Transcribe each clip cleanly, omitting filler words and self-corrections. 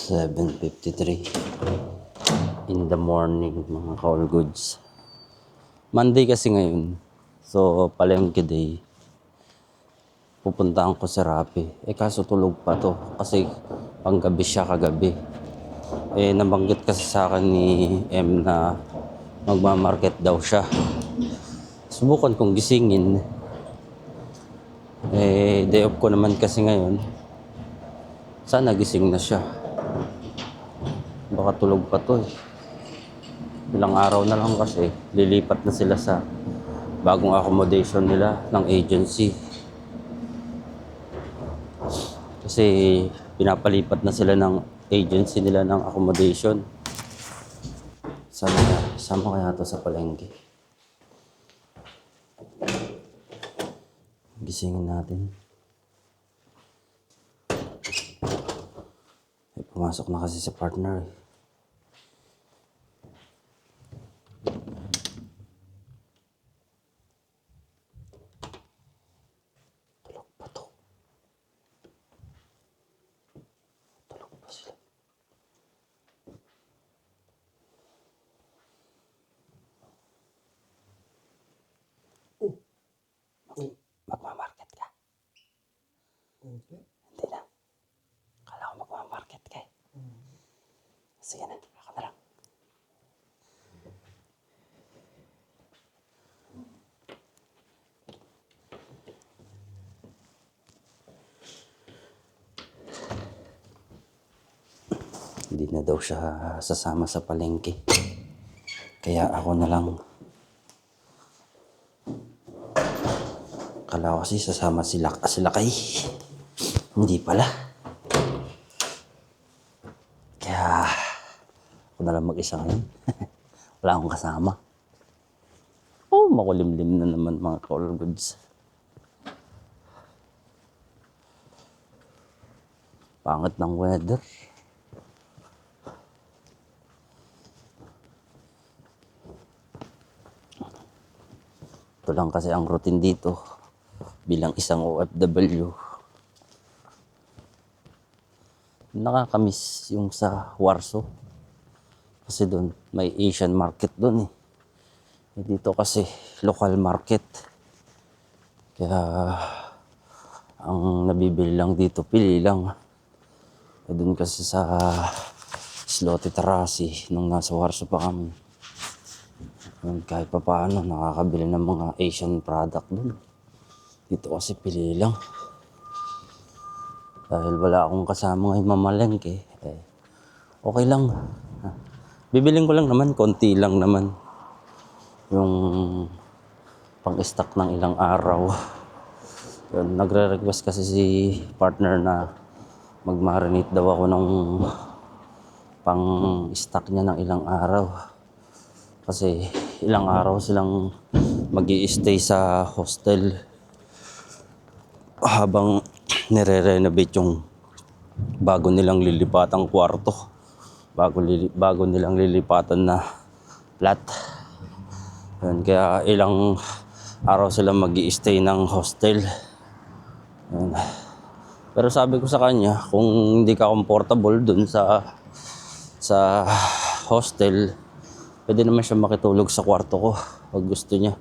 7:53 in the morning, mga ka-all goods. Monday kasi ngayon, so palengke day. Pupuntaan ko sa Rappi. Kaso tulog pa to kasi panggabi siya kagabi. Nabanggit kasi sa akin ni M na magmamarket daw siya. Subukan kong gisingin. Day off ko naman kasi ngayon. Sana gising na siya. Baka tulog pa to. Ilang araw na lang kasi lilipat na sila sa bagong accommodation nila ng agency. Kasi pinapalipat na sila ng agency nila ng accommodation. Sama kaya to sa palengke. Gisingin natin. Pumasok na kasi si partner. Tulog pa to. Tulog pa sila. Magmamarket ka? Hindi na. Kala ko magmamarket ka eh. Sige na, ako na lang. Hindi na daw siya sasama sa palengke. Kaya ako na lang. Kala ko kasi sasama sila kay. Hindi pala. Kaya ako na lang mag-isa ngayon. Wala akong kasama. Makulimlim na naman mga ka-all goods. Pangit ng weather. Ito lang kasi ang routine dito bilang isang OFW. Nakakamiss yung sa Warsaw. Kasi doon may Asian market doon eh. Dito kasi local market. Kaya ang nabibili lang dito, pili lang. Doon kasi sa Zloty Tarasi nung nasa Warsaw pa kami. Kahit pa paano nakakabili ng mga Asian product doon. Dito kasi pili lang. Dahil wala akong kasama ngayon mamalengke, okay lang. Bibiling ko lang naman, konti lang naman. Yung pang-stock ng ilang araw. Yun, nagre-request kasi si partner na mag-marinate daw ako ng pang-stock niya ng ilang araw. Kasi ilang araw silang mag-i-stay sa hostel habang nire-renovate yung bago nilang lilipatang kwarto, bago nilang lilipatan na flat. Yun, kaya ilang araw silang mag-i-stay ng hostel. Yun. Pero sabi ko sa kanya, kung hindi ka comfortable dun sa hostel, pwede naman siya makitulog sa kwarto ko pag gusto niya.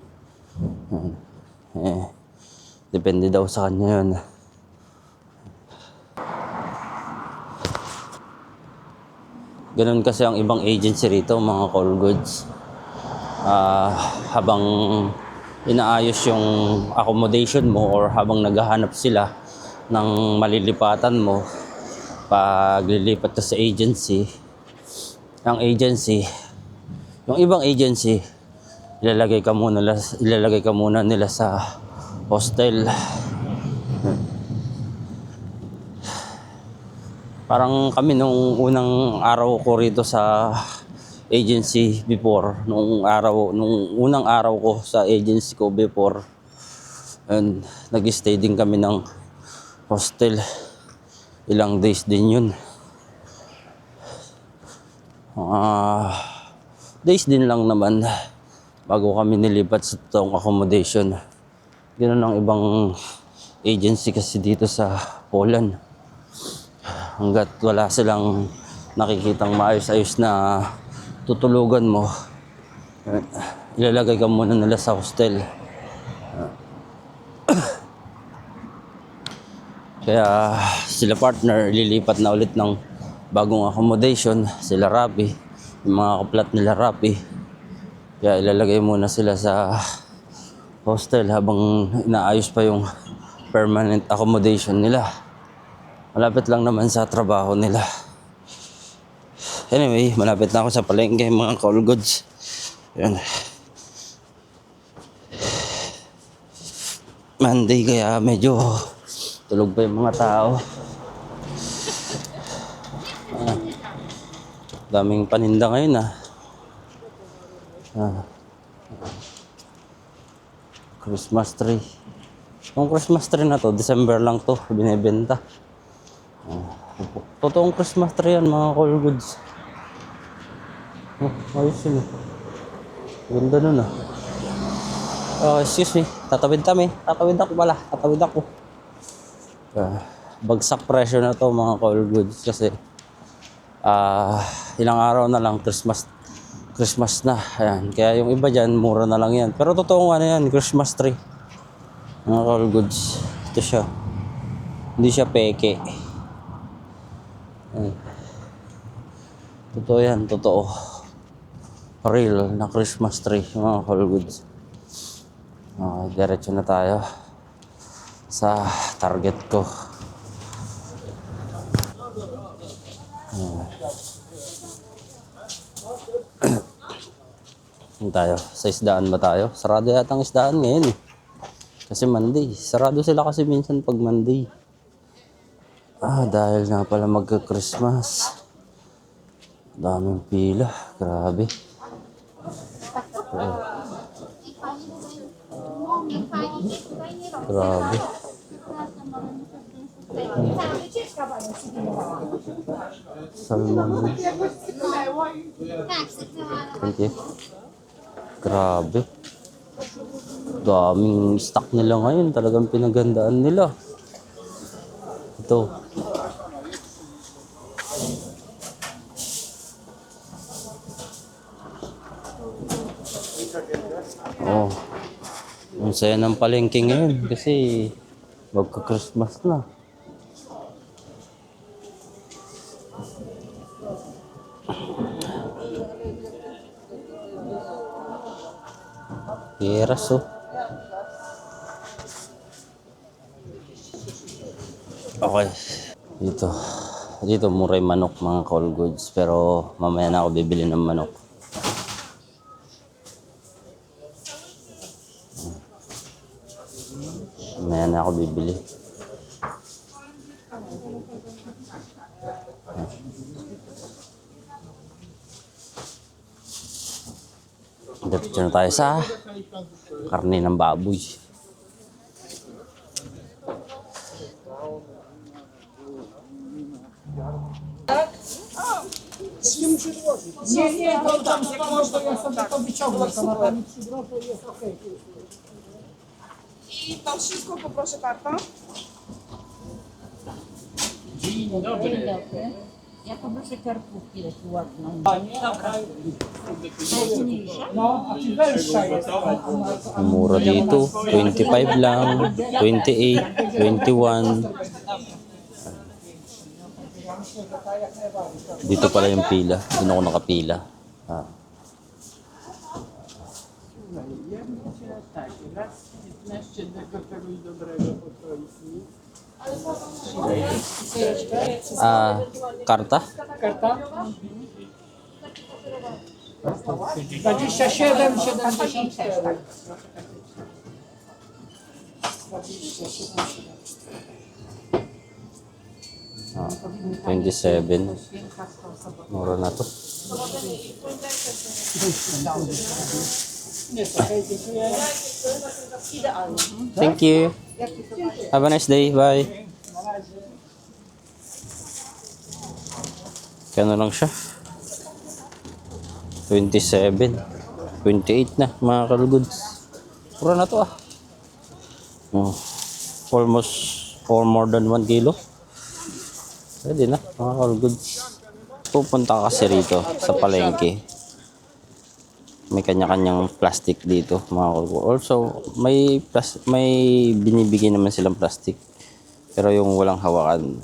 Depende daw sa kanya yun. Ganun kasi ang ibang agency rito, mga call goods. Habang inaayos yung accommodation mo or habang naghahanap sila ng malilipatan mo, pag lilipat ka sa agency, yung ibang agency, ilalagay ka muna nila sa hostel. Parang kami nung unang araw ko rito sa agency before, nung unang araw ko sa agency ko before, and nag-stay din kami ng hostel. Ilang days din yun. Days din lang naman bago kami nilipat sa toong accommodation. Ganun ang ibang agency kasi dito sa Poland. Hanggat wala silang nakikitang maayos-ayos na tutulugan mo, ilalagay ka muna nila sa hostel. Kaya sila partner lilipat na ulit ng bagong accommodation, sila Rapi, yung mga kaplat nila Rapi. Kaya ilalagay muna sila sa hostel habang inaayos pa yung permanent accommodation nila. Malapit lang naman sa trabaho nila. Anyway, malapit na ako sa palengke mga call goods. Yan. Monday kaya medyo tulog pa yung mga tao. Daming paninda ngayon Christmas tree. Yung Christmas tree na to, December lang to binebenta. Totoong Christmas tree yan mga call goods. Ayos yun. Ganda nun excuse me, tatawid kami. Tatawid ako pala. Tatawid ako. Bagsak presyo na to mga call goods kasi ilang araw na lang Christmas na. Ayan. Kaya yung iba dyan, mura na lang yan. Pero totoo nga na yan, Christmas tree. Mga call goods. Ito siya. Hindi siya peke. Ayan. Totoo yan, totoo. Real na Christmas tree, mga call goods. Diretso na tayo sa target ko. Tayo sa isdaan ba tayo? Sarado yata ang isdaan ngayon kasi Monday. Sarado sila kasi minsan pag Monday. Dahil nga pala magka-Christmas. Daming pila, grabe. Grabe. Salmon. Thank you. Grabe. Daming stock nila ngayon. Talagang pinagandaan nila. Ito. Ang saya ng palengke ngayon kasi magka-Christmas na. Yeras Okay. Dito mura yung manok mga call goods pero mamaya na ako bibili ng manok. Mamaya na ako bibili. Dito na tayo sa karne ng baboy. Nie, to tam jak można, ja sobie to wyciągnę, to ma pani 3 grosze i jest okej. I to wszystko poproszę kartą. Dzień dobry. Dzień dobry. Ja poproszę karkówki takie ładną. No, a czy węższa jest? Mura dito, 25 lang, 28, 21. Dito pala yung pila. Doon ako nakapila. Karta? Karta? 27, 74. 27. Mura na to. Jest okej, dziękuję. Thank you. Have a nice day. Bye. Kano lang siya? 27. 28 na mga kalugoods. Mura na to Almost or more than 1 kilo. Pwede na mga kalugoods. pupunta ka kasi rito sa palengke, may kanya-kanyang plastic dito mga kulgo. Also, may binibigay naman silang plastic. Pero yung walang hawakan.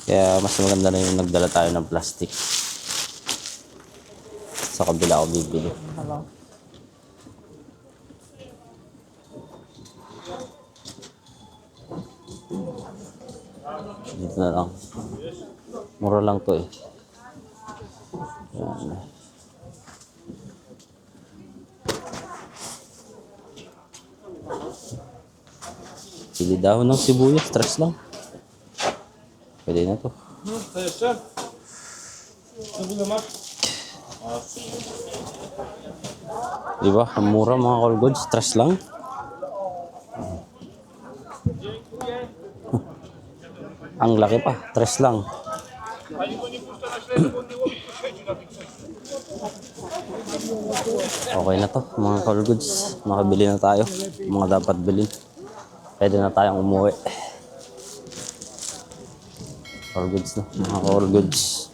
Kaya mas maganda na yung nagdala tayo ng plastic. Sa kabila ako bibili. Dito na lang. Mura lang to eh. Yan. Pili dahon ng sibuyas, stress lang. Pwede na to. Diba? Ang mura mga call goods, stress lang. Ang laki pa, stress lang. Okay na to, mga call goods. Nakabili na tayo. Mga dapat bilhin. Pwede na tayong umuwi. All goods na, mga all goods.